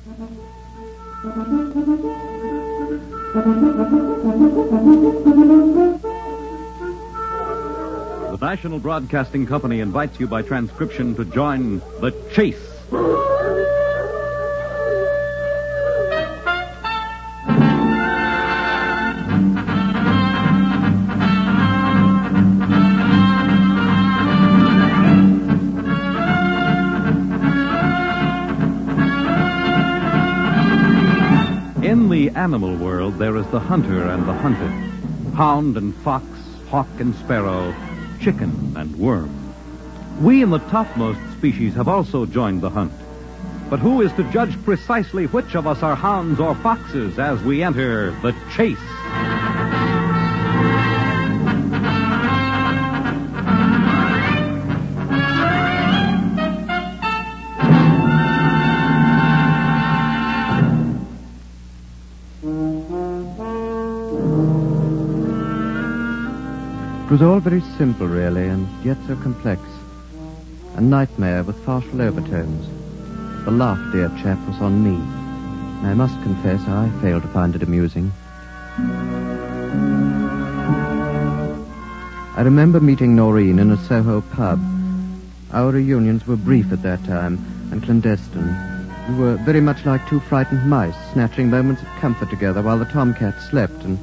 The National Broadcasting Company invites you by transcription to join The Chase. In the animal world, there is the hunter and the hunted, hound and fox, hawk and sparrow, chicken and worm. We in the topmost species have also joined the hunt. But who is to judge precisely which of us are hounds or foxes as we enter the chase? It was all very simple, really, and yet so complex. A nightmare with farcical overtones. The laugh, dear chap, was on me. And I must confess I failed to find it amusing. I remember meeting Noreen in a Soho pub. Our reunions were brief at that time, and clandestine. We were very much like two frightened mice, snatching moments of comfort together while the tomcat slept, and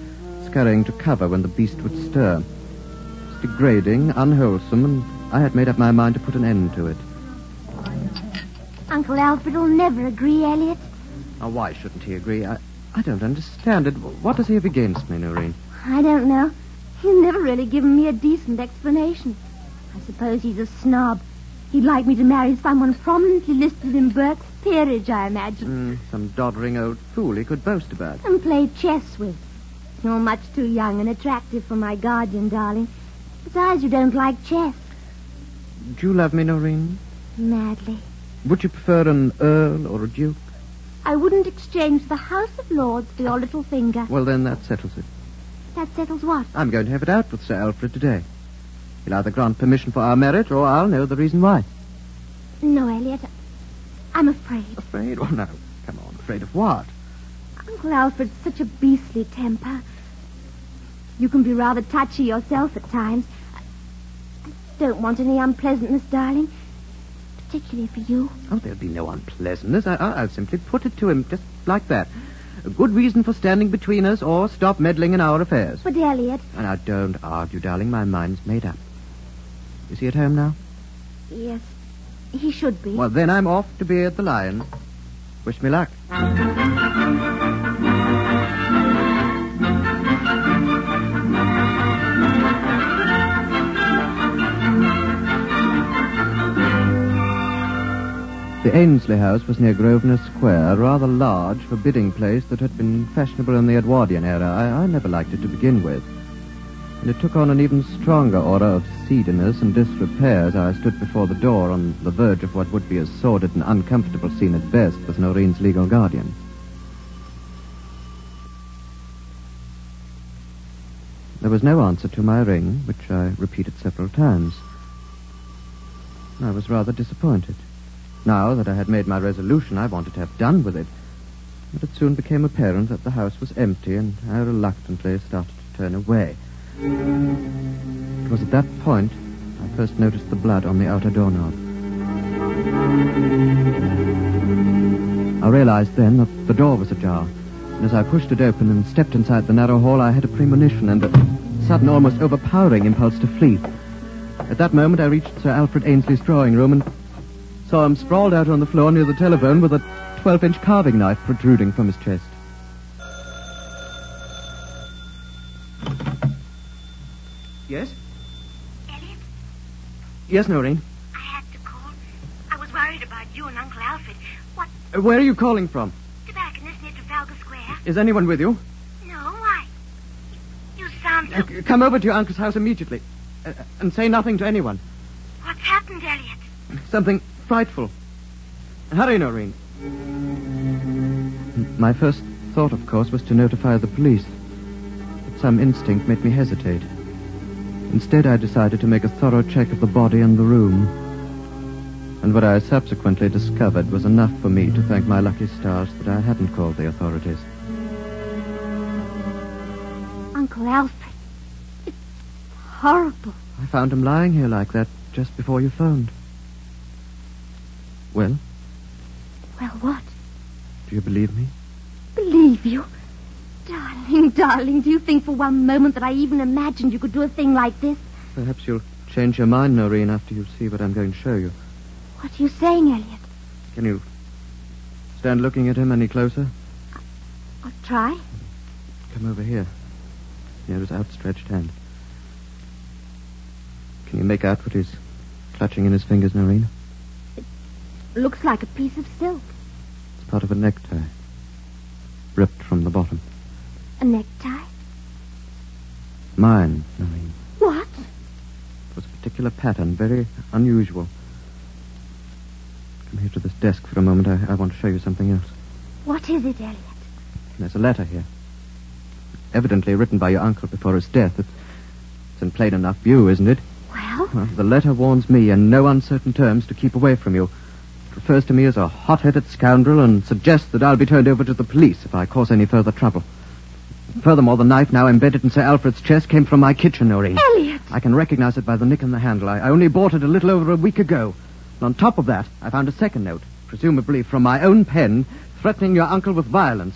scurrying to cover when the beast would stir. Degrading, unwholesome, and I had made up my mind to put an end to it. Uncle Alfred will never agree, Elliot. Now, why shouldn't he agree? I don't understand it. What does he have against me, Noreen? I don't know. He's never really given me a decent explanation. I suppose he's a snob. He'd like me to marry someone prominently listed in Burke's peerage, I imagine. Some doddering old fool he could boast about. And play chess with. You're much too young and attractive for my guardian, darling. Besides, you don't like chess. Do you love me, Noreen? Madly. Would you prefer an earl or a duke? I wouldn't exchange the House of Lords for your little finger. Well, then that settles it. That settles what? I'm going to have it out with Sir Alfred today. He'll either grant permission for our marriage, or I'll know the reason why. No, Elliot. I'm afraid. Afraid? Oh, no. Come on, afraid of what? Uncle Alfred's such a beastly temper. You can be rather touchy yourself at times. I don't want any unpleasantness, darling. Particularly for you. Oh, there'll be no unpleasantness. I'll simply put it to him just like that. A good reason for standing between us, or stop meddling in our affairs. But, Elliot... Now, don't argue, darling. My mind's made up. Is he at home now? Yes, he should be. Well, then I'm off to be at the Lion. Wish me luck. The Ainsley house was near Grosvenor Square, a rather large, forbidding place that had been fashionable in the Edwardian era. I never liked it to begin with. And it took on an even stronger aura of seediness and disrepair as I stood before the door on the verge of what would be a sordid and uncomfortable scene at best with Noreen's legal guardian. There was no answer to my ring, which I repeated several times. I was rather disappointed. Now that I had made my resolution, I wanted to have done with it. But it soon became apparent that the house was empty, and I reluctantly started to turn away. It was at that point I first noticed the blood on the outer doorknob. I realized then that the door was ajar, and as I pushed it open and stepped inside the narrow hall, I had a premonition and a sudden, almost overpowering impulse to flee. At that moment, I reached Sir Alfred Ainsley's drawing room and saw him sprawled out on the floor near the telephone with a 12-inch carving knife protruding from his chest. Yes? Elliot? Yes, Noreen? I had to call. I was worried about you and Uncle Alfred. What? Where are you calling from? Tobacconist near Trafalgar Square? Is anyone with you? No, why? You sound so... Come over to your uncle's house immediately. And say nothing to anyone. What's happened, Elliot? Something frightful. Hurry, Noreen. My first thought, of course, was to notify the police. But some instinct made me hesitate. Instead, I decided to make a thorough check of the body and the room. And what I subsequently discovered was enough for me to thank my lucky stars that I hadn't called the authorities. Uncle Alfred, it's horrible. I found him lying here like that just before you phoned. Well? Well, what? Do you believe me? Believe you? Darling, do you think for one moment that I even imagined you could do a thing like this? Perhaps you'll change your mind, Noreen, after you see what I'm going to show you. What are you saying, Elliot? Can you stand looking at him any closer? I'll try. Come over here. Near his outstretched hand. Can you make out what he's clutching in his fingers, Noreen? It looks like a piece of silk. It's part of a necktie. Ripped from the bottom. A necktie? Mine, Noreen. What? It was a particular pattern, very unusual. Come here to this desk for a moment. I want to show you something else. What is it, Elliot? There's a letter here. Evidently written by your uncle before his death. It's in plain enough view, isn't it? Well, The letter warns me in no uncertain terms to keep away from you. It refers to me as a hot-headed scoundrel and suggests that I'll be turned over to the police if I cause any further trouble. Furthermore, the knife now embedded in Sir Alfred's chest came from my kitchen, Noreen. Elliot! I can recognize it by the nick in the handle. I only bought it a little over a week ago. And on top of that, I found a second note, presumably from my own pen, threatening your uncle with violence.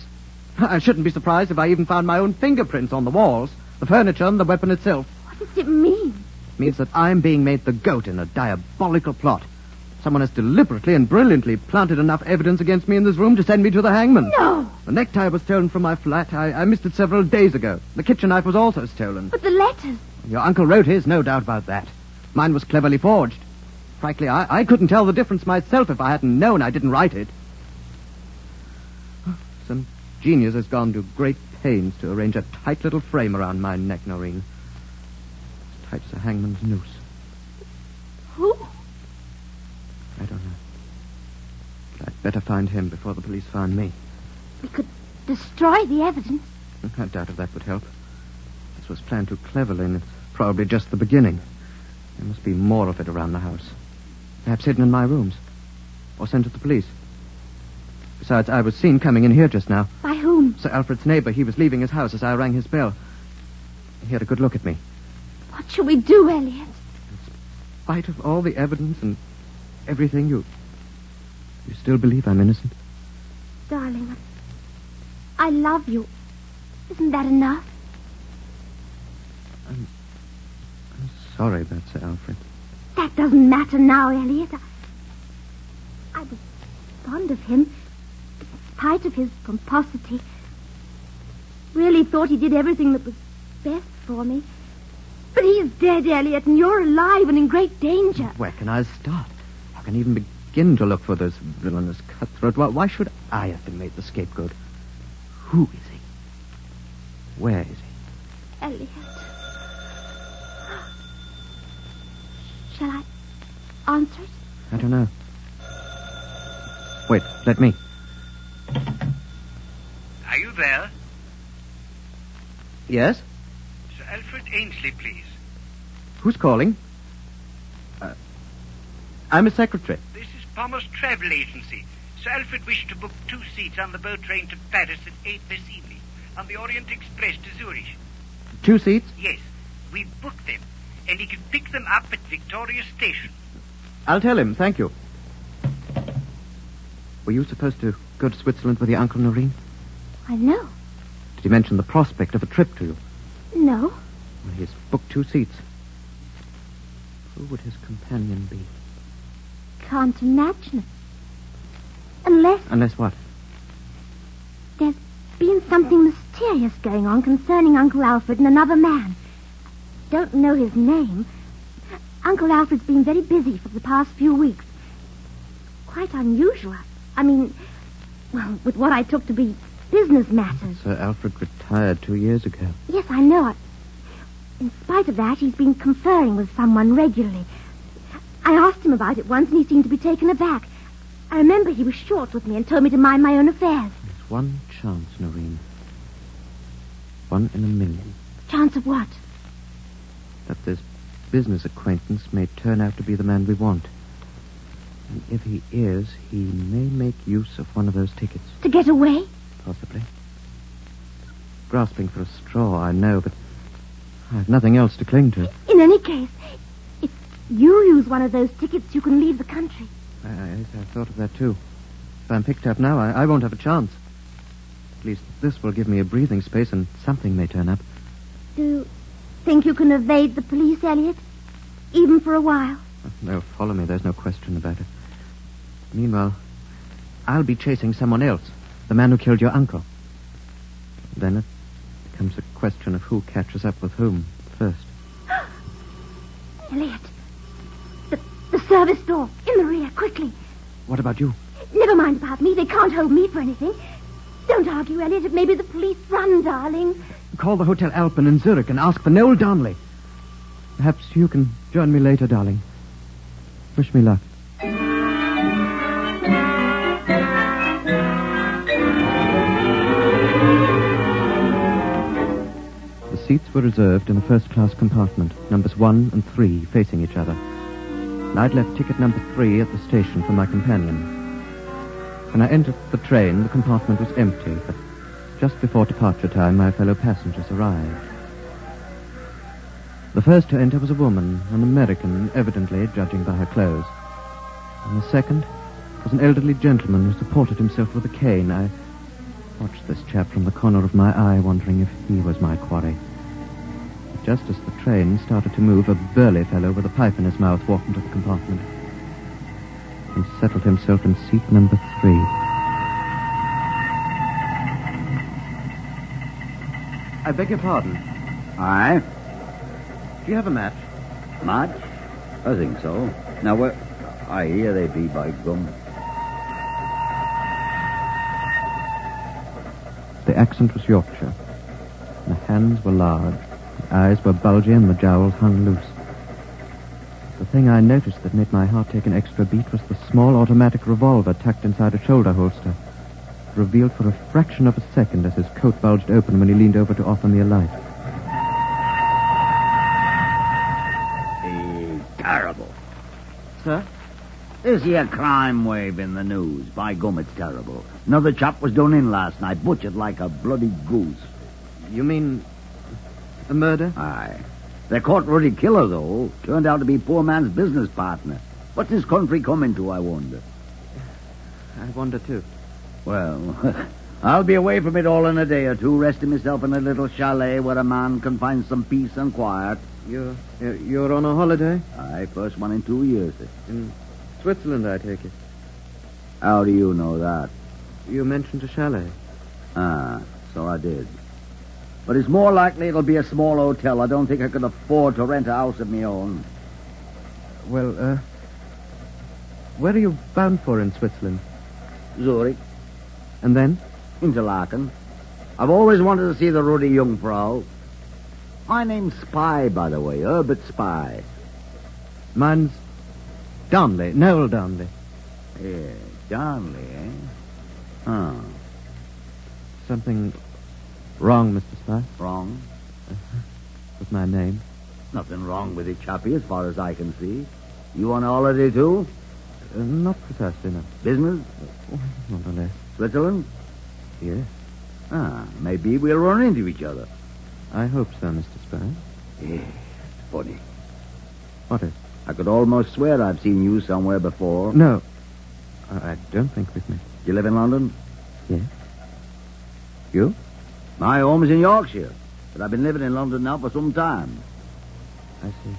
I shouldn't be surprised if I even found my own fingerprints on the walls, the furniture and the weapon itself. What does it mean? It means that I'm being made the goat in a diabolical plot. Someone has deliberately and brilliantly planted enough evidence against me in this room to send me to the hangman. No! The necktie was stolen from my flat. I missed it several days ago. The kitchen knife was also stolen. But the letters... Your uncle wrote his, no doubt about that. Mine was cleverly forged. Frankly, I couldn't tell the difference myself if I hadn't known I didn't write it. Some genius has gone to great pains to arrange a tight little frame around my neck, Noreen. As tight as a hangman's noose. Who? I don't know. But I'd better find him before the police find me. We could destroy the evidence. I doubt if that would help. This was planned too cleverly, and it's probably just the beginning. There must be more of it around the house. Perhaps hidden in my rooms. Or sent to the police. Besides, I was seen coming in here just now. By whom? Sir Alfred's neighbor. He was leaving his house as I rang his bell. He had a good look at me. What shall we do, Elliot? In spite of all the evidence and everything, you still believe I'm innocent? Darling, I love you. Isn't that enough? I'm sorry about Sir Alfred. That doesn't matter now, Elliot. I was fond of him, in spite of his pomposity. Really thought he did everything that was best for me. But he's dead, Elliot, and you're alive and in great danger. Where can I start? How can I even begin to look for this villainous cutthroat? Why should I have been made the scapegoat? Who is he? Where is he? Elliot. Shall I answer it? I don't know. Wait, let me. Are you there? Yes? Sir Alfred Ainsley, please. Who's calling? I'm a secretary. This is Palmer's Travel Agency. Sir Alfred wished to book 2 seats on the boat train to Paris at 8 this evening, on the Orient Express to Zurich. 2 seats? Yes, we've booked them, and he can pick them up at Victoria Station. I'll tell him, thank you. Were you supposed to go to Switzerland with your Uncle Noreen? I know. Did he mention the prospect of a trip to you? No. Well, he's booked 2 seats. Who would his companion be? Can't imagine it. Unless what? there's been something mysterious going on concerning Uncle Alfred and another man. Don't know his name. Uncle Alfred's been very busy for the past few weeks. Quite unusual. I mean, well, with what I took to be business matters. Sir Alfred retired 2 years ago. Yes, I know. In spite of that, he's been conferring with someone regularly. I asked him about it once, and he seemed to be taken aback. I remember he was short with me and told me to mind my own affairs. There's one chance, Noreen. 1 in a million. Chance of what? That this business acquaintance may turn out to be the man we want. And if he is, he may make use of one of those tickets. To get away? Possibly. Grasping for a straw, I know, but I have nothing else to cling to. In any case, if you use one of those tickets, you can leave the country. I thought of that, too. If I'm picked up now, I won't have a chance. At least this will give me a breathing space, and something may turn up. Do you think you can evade the police, Elliot? Even for a while? They'll follow me, there's no question about it. Meanwhile, I'll be chasing someone else. The man who killed your uncle. Then it becomes a question of who catches up with whom first. Elliot, the service door, in the rear, quickly. What about you? Never mind about me. They can't hold me for anything. Don't argue, Elliot. It may be the police. Run, darling. Call the Hotel Alpen in Zurich and ask for Noel Darnley. Perhaps you can join me later, darling. Wish me luck. The seats were reserved in a first-class compartment, numbers 1 and 3 facing each other. I'd left ticket number 3 at the station for my companion. When I entered the train, the compartment was empty, but just before departure time, my fellow passengers arrived. The first to enter was a woman, an American, evidently, judging by her clothes. And the second was an elderly gentleman who supported himself with a cane. I watched this chap from the corner of my eye, wondering if he was my quarry. But just as the train started to move, a burly fellow with a pipe in his mouth walked into the compartment and settled himself in seat number 3. I beg your pardon. Aye? Do you have a match? Match? I think so. Now, where... Aye, here they be, by gum. The accent was Yorkshire. The hands were large, the eyes were bulgy, and the jowls hung loose. The thing I noticed that made my heart take an extra beat was the small automatic revolver tucked inside a shoulder holster, revealed for a fraction of a second as his coat bulged open when he leaned over to offer me a light. Terrible. Sir? This here crime wave in the news. By gum, it's terrible. Another chap was done in last night, butchered like a bloody goose. You mean a murder? Aye. They caught Ruddy Killer, though. Turned out to be poor man's business partner. What's this country coming to, I wonder? I wonder, too. Well, I'll be away from it all in a day or two, resting myself in a little chalet where a man can find some peace and quiet. You're on a holiday? Aye, first one in 2 years. In Switzerland, I take it. How do you know that? You mentioned a chalet. Ah, so I did. But it's more likely it'll be a small hotel. I don't think I could afford to rent a house of my own. Well, where are you bound for in Switzerland? Zurich. And then? Interlaken. I've always wanted to see the Ruddy Jungfrau. My name's Spy, by the way. Herbert Spy. Mine's Darnley. Noel Darnley. Yeah, Darnley, eh? Huh. Something wrong, Mr. Spy? Wrong? With my name? Nothing wrong with it, chappie, as far as I can see. You on holiday, too? Not precisely, no. Business? Not unless. Switzerland? Yes. Ah, maybe we'll run into each other. I hope so, Mr. Spy. Yeah, funny. What is? I could almost swear I've seen you somewhere before. No. I don't think we've met. You live in London? Yes. You? My home is in Yorkshire, but I've been living in London now for some time. I see.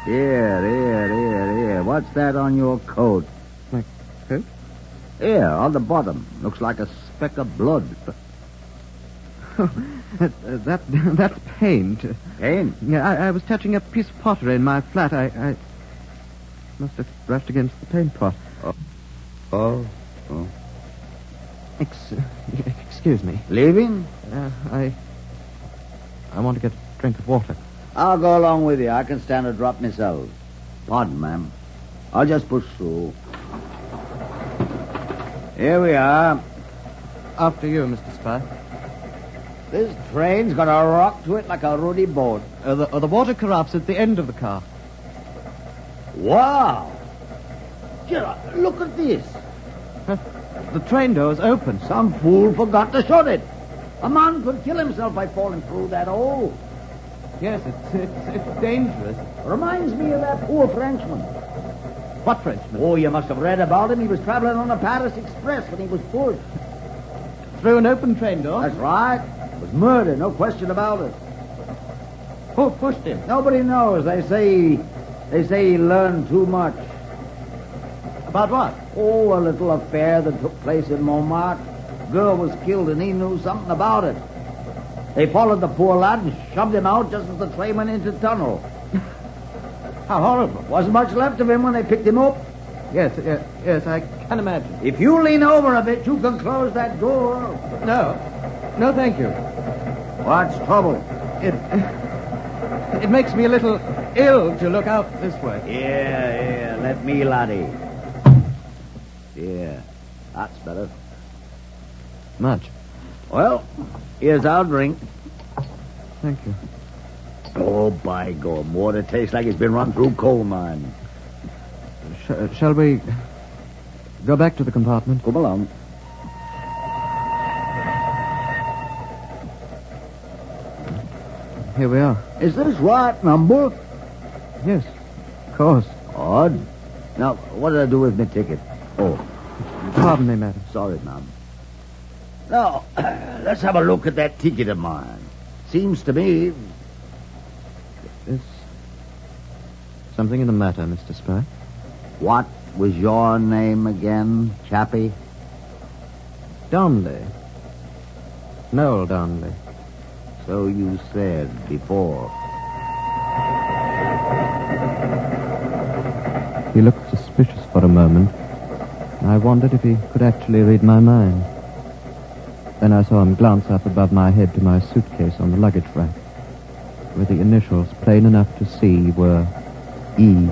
Here. What's that on your coat? My coat? Here, on the bottom. Looks like a speck of blood. That's paint. Paint? Yeah, I was touching a piece of pottery in my flat. I must have brushed against the paint pot. Oh. Excuse me. Leaving? I want to get a drink of water. I'll go along with you. I can stand a drop myself. Pardon, ma'am. I'll just push through. Here we are. After you, Mr. Spy. This train's got a rock to it like a ruddy boat. The water caraffe's at the end of the car. Wow! Gerard, look at this. The train door's open. Some fool forgot to shut it. A man could kill himself by falling through that hole. Yes, it's dangerous. Reminds me of that poor Frenchman. What Frenchman? Oh, you must have read about him. He was traveling on the Paris Express when he was pushed. Through an open train door? That's right. It was murder, no question about it. Who pushed him? Nobody knows. They say he learned too much. About what? Oh, a little affair that took place in Montmartre. Girl was killed and he knew something about it. They followed the poor lad and shoved him out just as the train went into the tunnel. How horrible. Wasn't much left of him when they picked him up. Yes, I can imagine. If you lean over a bit, you can close that door. No, thank you. What's trouble? It makes me a little ill to look out this way. Yeah, let me, laddie. Yeah, that's better. Much. Well, here's our drink. Thank you. Oh, by God, water tastes like it's been run through coal mine. Shall we go back to the compartment? Come along. Here we are. Is this right number? Yes, of course. Odd. Now, what did I do with my ticket? Oh, Pardon me, madam. sorry, ma'am. Now, let's have a look at that ticket of mine. Seems to me... Is something the matter, Mr. Spy? What was your name again, chappie? Darnley. Noel Darnley. So you said before. He looked suspicious for a moment. I wondered if he could actually read my mind. Then I saw him glance up above my head to my suitcase on the luggage rack, where the initials, plain enough to see, were E.T.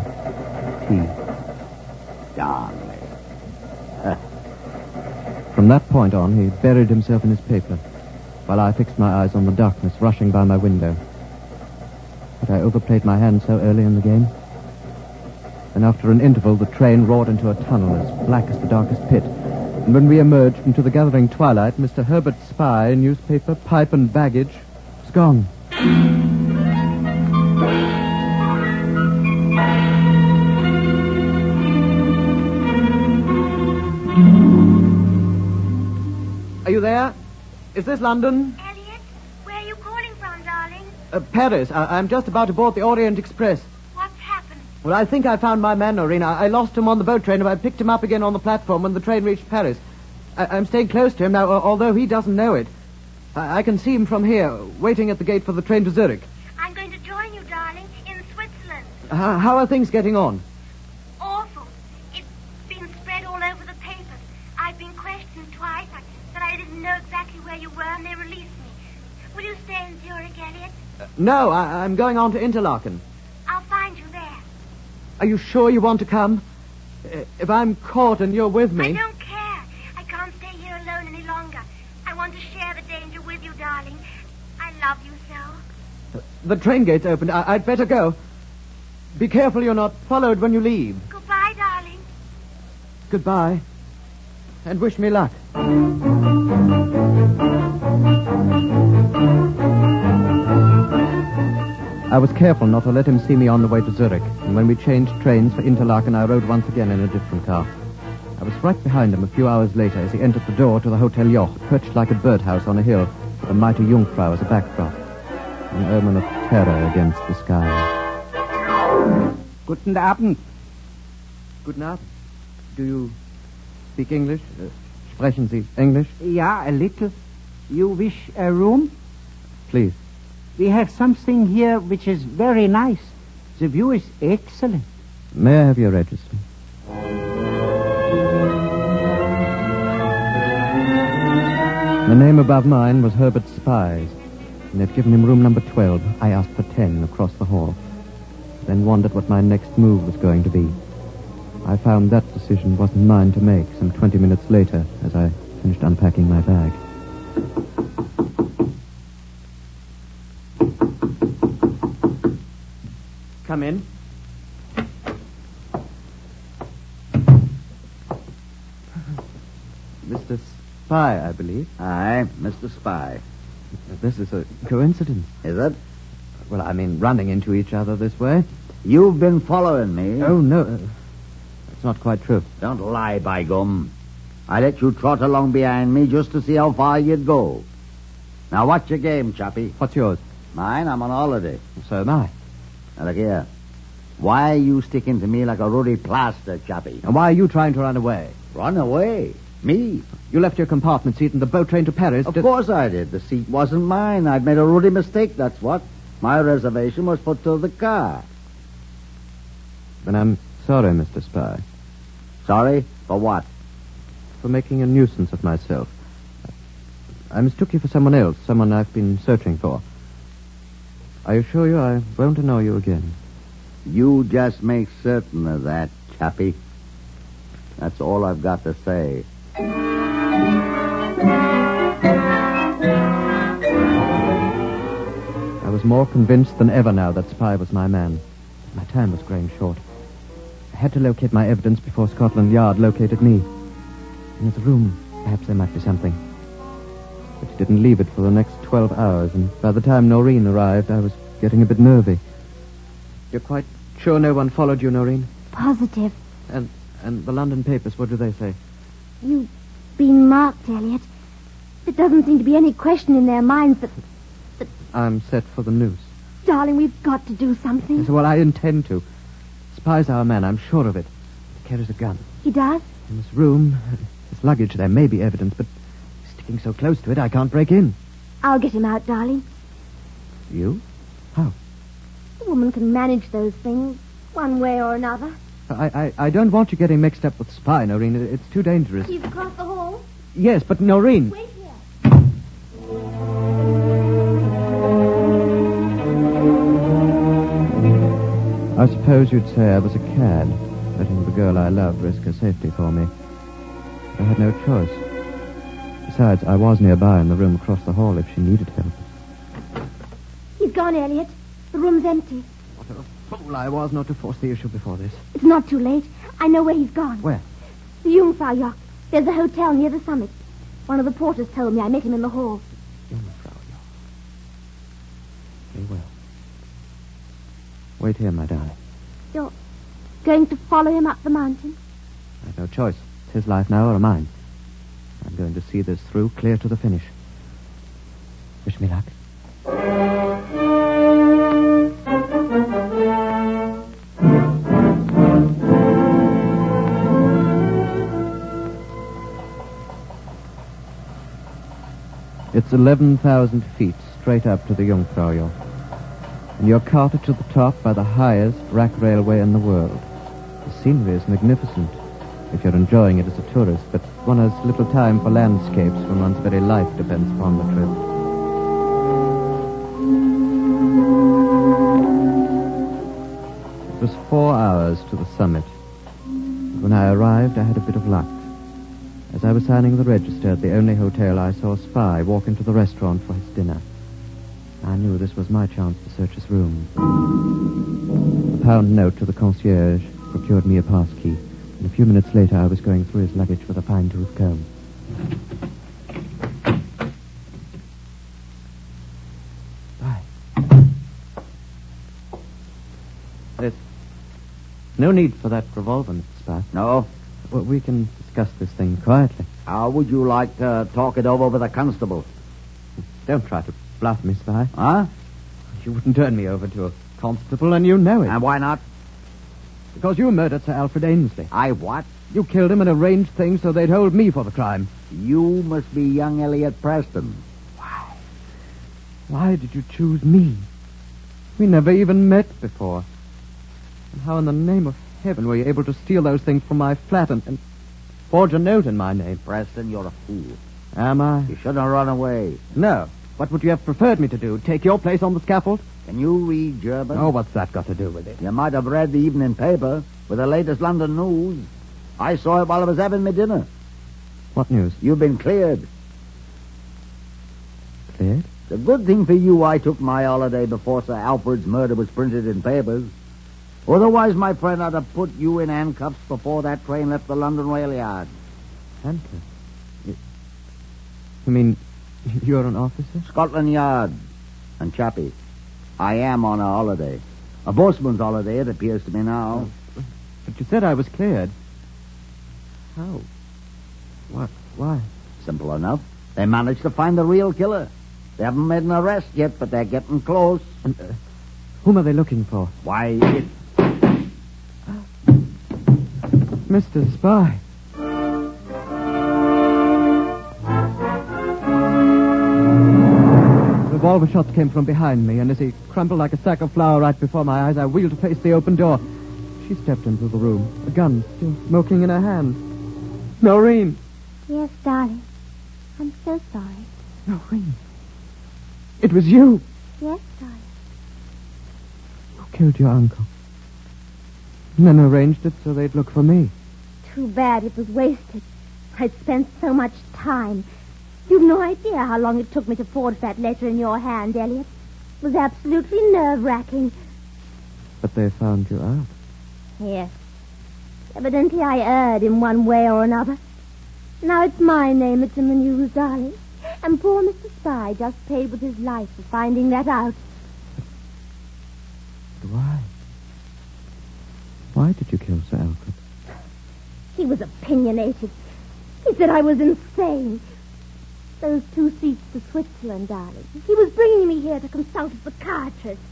Darnley. From that point on, he buried himself in his paper, while I fixed my eyes on the darkness rushing by my window. Had I overplayed my hand so early in the game? And after an interval, the train roared into a tunnel as black as the darkest pit. And when we emerged into the gathering twilight, Mr. Herbert Spy, newspaper, pipe, and baggage was gone. Are you there? Is this London? Elliot, where are you calling from, darling? Paris. I'm just about to board the Orient Express. What's happened? Well, I think I found my man, Noreen. I lost him on the boat train, and I picked him up again on the platform when the train reached Paris. I'm staying close to him now, although he doesn't know it. I can see him from here, waiting at the gate for the train to Zurich. I'm going to join you, darling, in Switzerland. How are things getting on? Awful. It's been spread all over the papers. I've been questioned twice, but I didn't know exactly where you were, and they released me. Will you stay in Zurich, Elliot? No, I'm going on to Interlaken. I'll find you there. Are you sure you want to come? If I'm caught and you're with me... I don't care. I can't stay here alone any longer. I want to share the danger with you, darling. I love you so. The train gate's opened. I'd better go. Be careful you're not followed when you leave. Goodbye, darling. Goodbye. And wish me luck. I was careful not to let him see me on the way to Zurich, and when we changed trains for Interlaken, I rode once again in a different car. I was right behind him a few hours later as he entered the door to the Hotel Joch, perched like a birdhouse on a hill, with a mighty Jungfrau as a backdrop, an omen of terror against the sky. Guten Abend. Guten Abend. Do you speak English? Sprechen Sie English? Yeah, a little. You wish a room? Please. We have something here which is very nice. The view is excellent. May I have your register? The name above mine was Herbert Spy's, and they'd given him room number 12. I asked for 10 across the hall, then wondered what my next move was going to be. I found that decision wasn't mine to make some 20 minutes later as I finished unpacking my bag. Come in. Mr. Spy, I believe. Aye, Mr. Spy. This is a coincidence. Is it? Well, I mean, running into each other this way. You've been following me. Oh, no. That's not quite true. Don't lie, by gum. I let you trot along behind me just to see how far you'd go. Now, what's your game, chappie? What's yours? Mine? I'm on holiday. So am I. Now, look here. Why are you sticking to me like a ruddy plaster, chappie? And why are you trying to run away? Run away? Me? You left your compartment seat in the boat train to Paris. Of course I did. The seat wasn't mine. I'd made a ruddy mistake, that's what. My reservation was put to the car. Then I'm sorry, Mr. Spy. Sorry? For what? For making a nuisance of myself. I mistook you for someone else, someone I've been searching for. I assure you I won't annoy you again. You just make certain of that, chappie. That's all I've got to say. I was more convinced than ever now that Spy was my man. My time was growing short. I had to locate my evidence before Scotland Yard located me. In his room, perhaps there might be something. But he didn't leave it for the next 12 hours, and by the time Noreen arrived, I was getting a bit nervy. You're quite sure no one followed you, Noreen? Positive. And the London papers, what do they say? You've been marked, Elliot. There doesn't seem to be any question in their minds that... I'm set for the noose. Darling, we've got to do something. Yes, well, I intend to. Spy's our man, I'm sure of it. He carries a gun. He does? In this room, his luggage, there may be evidence, but sticking so close to it, I can't break in. I'll get him out, darling. You? How? A woman can manage those things, one way or another. I don't want you getting mixed up with Spy, Noreen. It's too dangerous. He's across the hall. Yes, but Noreen... Wait here. I suppose you'd say I was a cad, letting the girl I loved risk her safety for me. But I had no choice. Besides, I was nearby in the room across the hall if she needed help. He's gone, Elliot. The room's empty. What a fool I was not to force the issue before this. It's not too late. I know where he's gone. Where? The Jungfraujoch. There's a hotel near the summit. One of the porters told me. I met him in the hall. Jungfraujoch. Very well. Wait here, my darling. You're going to follow him up the mountain? I have no choice. It's his life now or mine. I'm going to see this through clear to the finish. Wish me luck. It's 11,000 feet straight up to the Jungfraujoch. And you're carted to the top by the highest rack railway in the world. The scenery is magnificent, if you're enjoying it as a tourist, but one has little time for landscapes when one's very life depends upon the trip. It was 4 hours to the summit. When I arrived, I had a bit of luck. As I was signing the register at the only hotel, I saw Spy walk into the restaurant for his dinner. I knew this was my chance to search his room. A pound note to the concierge procured me a pass key, and a few minutes later I was going through his luggage with a fine-tooth comb. Bye. There's no need for that revolver, Mr. Spy. No? Well, we can discuss this thing quietly. How would you like to talk it over with a constable? Don't try to bluff me, Spy. Huh? You wouldn't turn me over to a constable, and you know it. And why not? Because you murdered Sir Alfred Ainsley. I what? You killed him and arranged things so they'd hold me for the crime. You must be young Elliot Preston. Why? Why did you choose me? We never even met before. And how in the name of heaven were you able to steal those things from my flat and forge a note in my name? Preston, you're a fool. Am I? You shouldn't have run away. No. What would you have preferred me to do? Take your place on the scaffold? Can you read German? Oh, what's that got to do with it? You might have read the evening paper with the latest London news. I saw it while I was having my dinner. What news? You've been cleared. Cleared? It's a good thing for you I took my holiday before Sir Alfred's murder was printed in papers. Otherwise, my friend, I'd have put you in handcuffs before that train left the London rail yard. Handcuffs? You mean you're an officer? Scotland Yard. And Chappie, I am on a holiday. A boatman's holiday, it appears to me now. But you said I was cleared. How? What? Why? Simple enough. They managed to find the real killer. They haven't made an arrest yet, but they're getting close. And, whom are they looking for? Why, it... Mr. Spy. Revolver shots came from behind me, and as he crumpled like a sack of flour right before my eyes, I wheeled to face the open door. She stepped into the room, a gun still smoking in her hand. Noreen! Yes, darling. I'm so sorry. Noreen! It was you! Yes, darling. Who killed your uncle? And then arranged it so they'd look for me. Too bad it was wasted. I'd spent so much time. You've no idea how long it took me to forge that letter in your hand, Elliot. It was absolutely nerve-wracking. But they found you out. Yes. Evidently I erred in one way or another. Now it's my name that's in the news, darling. And poor Mr. Spy just paid with his life for finding that out. But why? Why did you kill Sir Alfred? He was opinionated. He said I was insane. Those 2 seats to Switzerland, darling. He was bringing me here to consult a psychiatrist.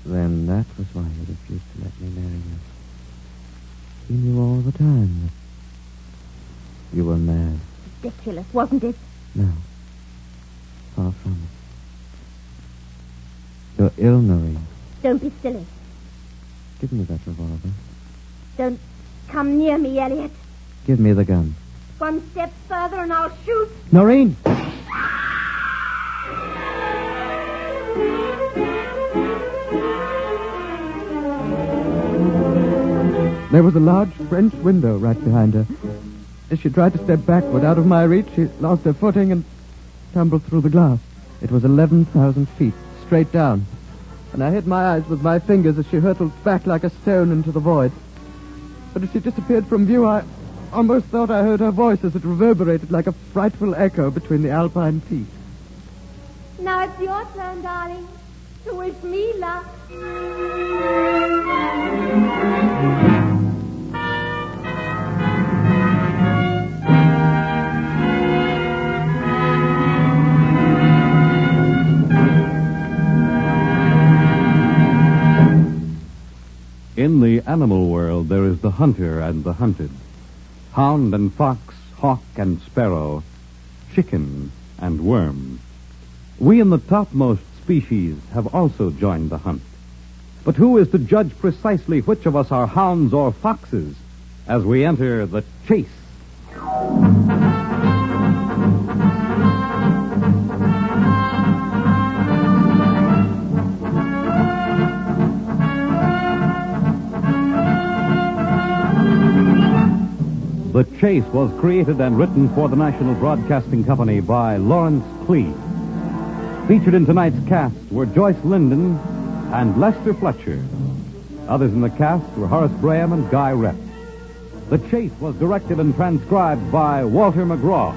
Then that was why you refused to let me marry you. He knew all the time that you were mad. Ridiculous, wasn't it? No. Far from it. You're ill, Noreen. Don't be silly. Give me that revolver. Don't come near me, Elliot. Give me the gun. One step further and I'll shoot. Noreen! There was a large French window right behind her. As she tried to step backward out of my reach, she lost her footing and tumbled through the glass. It was 11,000 feet, straight down. And I hid my eyes with my fingers as she hurtled back like a stone into the void. But as she disappeared from view, I almost thought I heard her voice as it reverberated like a frightful echo between the alpine peaks. Now it's your turn, darling, to wish me luck. In the animal world, there is the hunter and the hunted. Hound and fox, hawk and sparrow, chicken and worm. We in the topmost species have also joined the hunt. But who is to judge precisely which of us are hounds or foxes as we enter the chase? The Chase was created and written for the National Broadcasting Company by Lawrence Clee. Featured in tonight's cast were Joyce Linden and Lester Fletcher. Others in the cast were Horace Graham and Guy Rep. The Chase was directed and transcribed by Walter McGraw.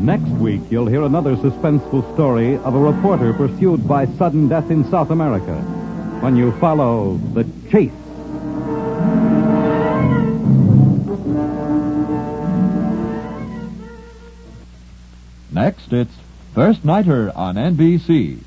Next week, you'll hear another suspenseful story of a reporter pursued by sudden death in South America when you follow The Chase. Next, it's First Nighter on NBC.